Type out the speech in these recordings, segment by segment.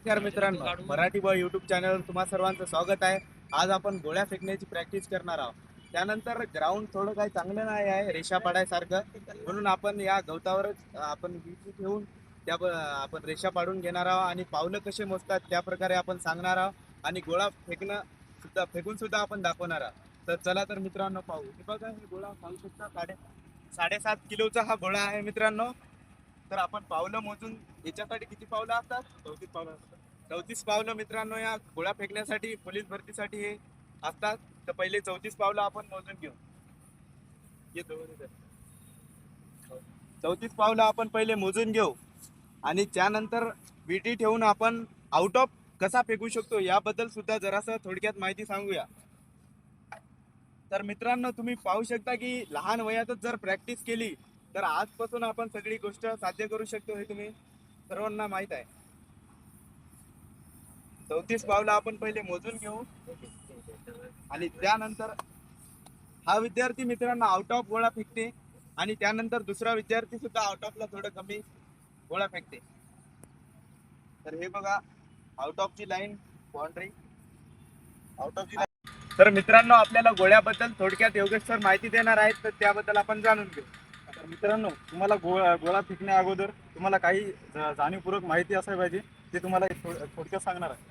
नमस्कार मित्रांनो, Marathi boy YouTube चॅनलवर तुम्हा सर्वांचं स्वागत आहे. आज आपण गोळ्या फेकण्याची प्रॅक्टिस करणार आहोत. त्यानंतर ग्राउंड थोडं काही चांगलं नाही आहे, रेषा पाडायसारखं, म्हणून आपण या गवतावरच आपण विटी ठेवून आपण रेषा पाडून घेणार आहोत आणि पावलं कसे मोजतात त्या प्रकारे आपण सांगणार आहोत आणि गोळा फेकून सुद्धा आपण दाखवणार आहोत. तर चला तर मित्रांनो पाहू. हे बघा, हे गोळा पाहू शकता, 7.5 किलोचा हा गोळा आहे मित्रांनो. तर आपण पावलं मोजून याच्यासाठी किती पावलं असतात? 34 पावलं असतात. 34 पावलं मित्रांनो या गोळा फेकण्यासाठी, पोलीस भरतीसाठी हे असतात. तर पहिले 34 पावलं आपण मोजून घेऊ. 34 पावलं आपण पहिले मोजून घेऊ आणि त्यानंतर विटी ठेवून आपण आउट ऑफ कसा फेकू शकतो याबद्दल सुद्धा जरासं थोडक्यात माहिती सांगूया. तर मित्रांनो, तुम्ही पाहू शकता की लहान वयातच जर प्रॅक्टिस केली तर आजपासून आपण सगळी गोष्ट साध्य करू शकतो, हे तुम्ही सर्वांना माहित आहे. 34 पावलं आपण पहिले मोजून घेऊ आणि त्यानंतर हा विद्यार्थी मित्रांनो आउट ऑफ गोळा फेकते आणि त्यानंतर दुसरा विद्यार्थी सुद्धा आउट ऑफला थोडं कमी गोळा फेकते. तर हे बघा, आउट ऑफ ची लाईन, बाउंड्री, आउट ऑफ ची लाईन. तर मित्रांनो, आपल्याला गोळ्याबद्दल थोडक्यात योगेश सर माहिती देणार आहेत, तर त्याबद्दल आपण जाणून घेऊ. तर मित्रांनो, तुम्हाला गोळा फेकण्या अगोदर तुम्हाला काही जाणीवपूर्वक माहिती असायला पाहिजे, ते तुम्हाला थोडक्यात सांगणार आहे.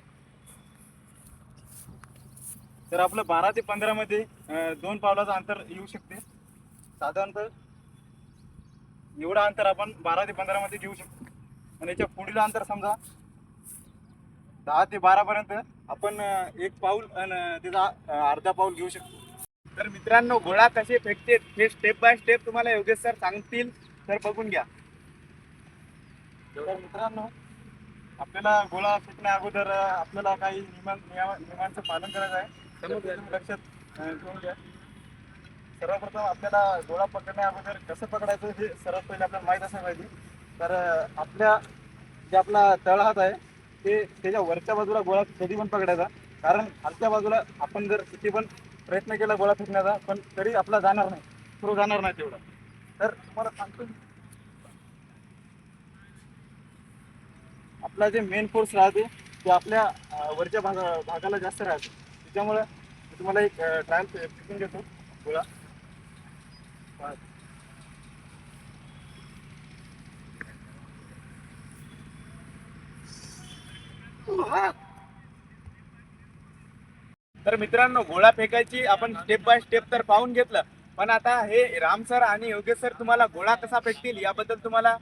तर आपलं 12 ते 15 मध्ये 2 पावलाचं अंतर येऊ शकते. साधारणतः एवढं अंतर आपण 12 ते 15 मध्ये घेऊ शकतो. आणि याच्या पुढील अंतर समजा 10 ते 12 पर्यंत आपण 1 पाऊल आणि त्याचा अर्धा पाऊल घेऊ शकतो. तर मित्रांनो, गोळा कसे फेकते हे स्टेप बाय स्टेप तुम्हाला योगेश सर सांगतील, तर बघून घ्या. तर मित्रांनो, आपल्याला गोळा फेकण्या अगोदर आपल्याला काही नियमांचं पालन करायचं आहे. तर तुम्ही लक्षात ठेवून घ्या. सर्वप्रथम आपल्याला गोळा पकडण्या अगोदर कसं पकडायचं हे सर्वात पहिले आपल्याला माहीत असायला पाहिजे. तर आपल्या जे आपला तळहात आहे ते त्याच्या वरच्या बाजूला गोळा कधी पण पकडायचा, कारण खालच्या बाजूला आपण जर किती पण प्रयत्न केला गोळा फेकण्याचा, पण तरी आपला जाणार नाही, थ्रू जाणार नाही तेवढा. तर तुम्हाला सांगतो, आपला जे मेन फोर्स राहते ते आपल्या वरच्या भागाला जास्त राहते. त्याच्यामुळे तुम्हाला एक ट्रायल फेकून घेतो गोळा. तर मित्रांनो, गोळा फेकायची आपण स्टेप बाय स्टेप तर पाहून घेतलं, पण आता हे राम सर आणि योगेश सर तुम्हाला गोळा कसा फेकतील याबद्दल तुम्हाला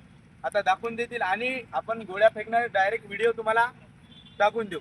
आता दाखवून देतील आणि आपण गोळ्या फेकणार डायरेक्ट व्हिडिओ तुम्हाला दाखवून देऊ.